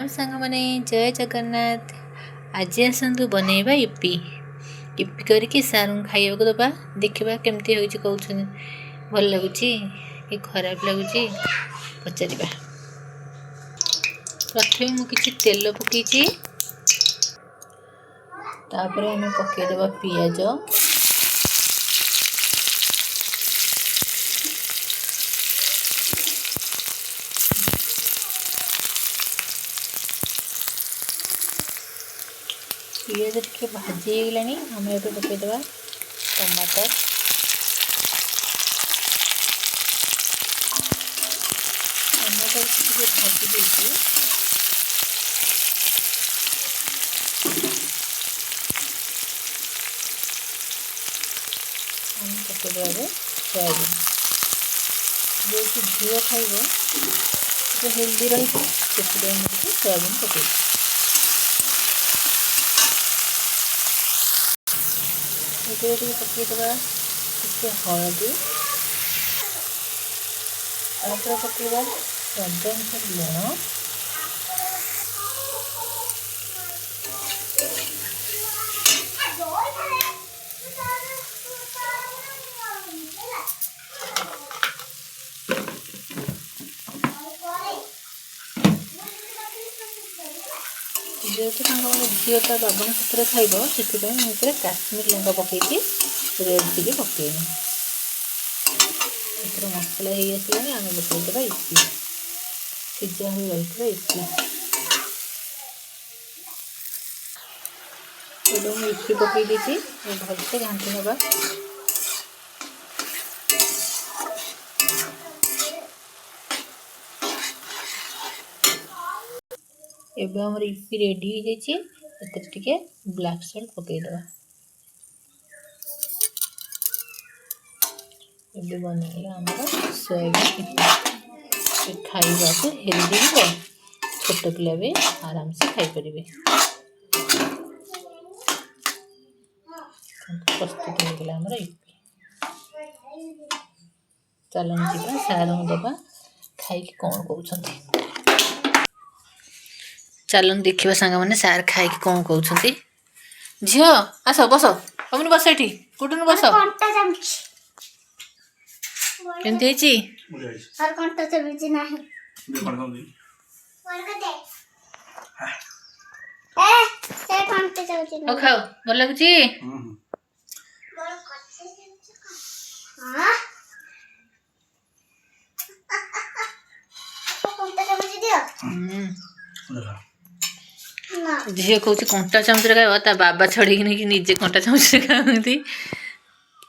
सांग माने जय जगन्नाथ। आज आसतु बनैबा इपी इपी करके सारू खाइबा को दबा देखा केमती होइछि कहउछन भल लगुची कि खराब लगुची पचारिबा। प्रथमे मु किछि तेल पकेछि तापरे हम पके देबा पियाज पियाज टिके भाजी गलानी हम ये पके देबा टमाटर टमाटर टिके भाजी देछि हम पके देबा सोयाबीन जो कि झील खाइबो जो हेल्दी रहिबो सेति हम सोयाबीन पके ये पके देबा टिके हळदी तापर पकेबा स्वाद अनुसार लुण जेहेतु झीलटा बाबा सतरे खाइब से मुझे काश्मीर लंका पकईकि रेड चिली पकेनी मसला हो आसलानी आम पकईदेवा इपी सीजा हो रही इपी इपी पकई देती भलसे घाटी नवा एबे हमर इपी रेडी हो जाइए टिके ब्लैक सॉल्ट पकईदेवा एबे बनीगला हमर सोयाबीन इपी खाइबा को हेल्दी हो छोट पिला भी आराम से खाई परिबे प्रस्तुत हो गला हमर इपी चलन जीवा सारू देबा खाई के कोन कहउछंती चलन देखिबा सांग माने सार खाई के कोन कहउछंती झियो आसो बसो हमनी बस एठी कुटुन बसो कंटा चमच केमती हेची और कंटा चमच नाही दे पड़ दे वर्ग दे ए से कंटा चमच ओ खाओ भल लागुची बड़ कच्चे चमच हां कंटा चमच दियो ना झील कहूँ कंटा चामच खाइबा ता बाबा छड़ी कि निजे कंटा चामच खाती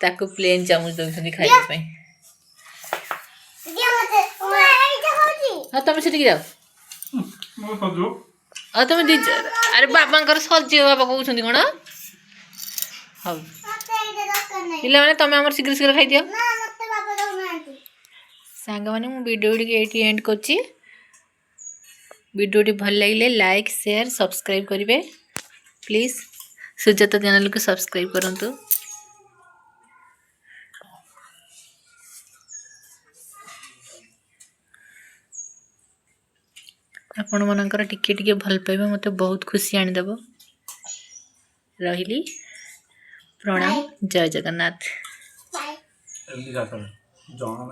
ताको प्लेन चामच दउछंती खाइबा पई दियो मते मैं एइटा खाउची हां तुम सेठी जाओ मो सजो आ तुम दी अरे बाबांकर सजियो बाबा कहउछंती कोन हाउ मते एइटा दरकार नै पिला माने तमे हमर शीघ्र शीघ्र खाइ दियो ना मते बाबा दउ नांती सांग माने मु वीडियो के एटी एंड करची वीडियो भल लगे लाइक शेयर सब्सक्राइब करेंगे प्लीज सुजाता चैनल को सब्सक्राइब करंतु आपण मनकर टिके टिके भल पाइबा मते बहुत खुशी आनी देबो रहिली प्रणाम जय जगन्नाथ बाय जल्दी खा सर जाना